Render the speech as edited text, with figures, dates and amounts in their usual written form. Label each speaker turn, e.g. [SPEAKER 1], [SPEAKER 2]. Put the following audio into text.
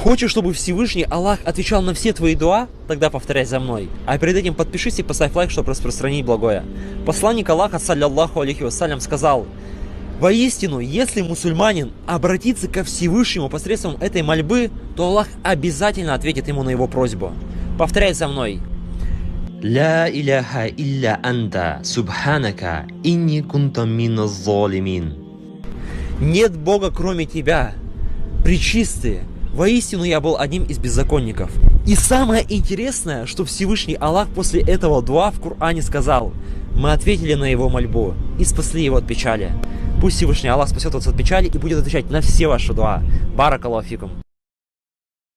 [SPEAKER 1] Хочешь, чтобы Всевышний Аллах отвечал на все твои дуа? Тогда повторяй за мной. А перед этим подпишись и поставь лайк, чтобы распространить благое. Посланник Аллаха, саллиллаху алейхи вассалям, сказал: воистину, если мусульманин обратится ко Всевышнему посредством этой мольбы, то Аллах обязательно ответит ему на его просьбу. Повторяй за мной. Ля иляха илля анта субханака инни кунта миназ залимин. Нет Бога, кроме тебя, пречистый. Воистину я был одним из беззаконников. И самое интересное, что Всевышний Аллах после этого дуа в Коране сказал: мы ответили на его мольбу и спасли его от печали. Пусть Всевышний Аллах спасет вас от печали и будет отвечать на все ваши дуа. Барак Аллаху фикум.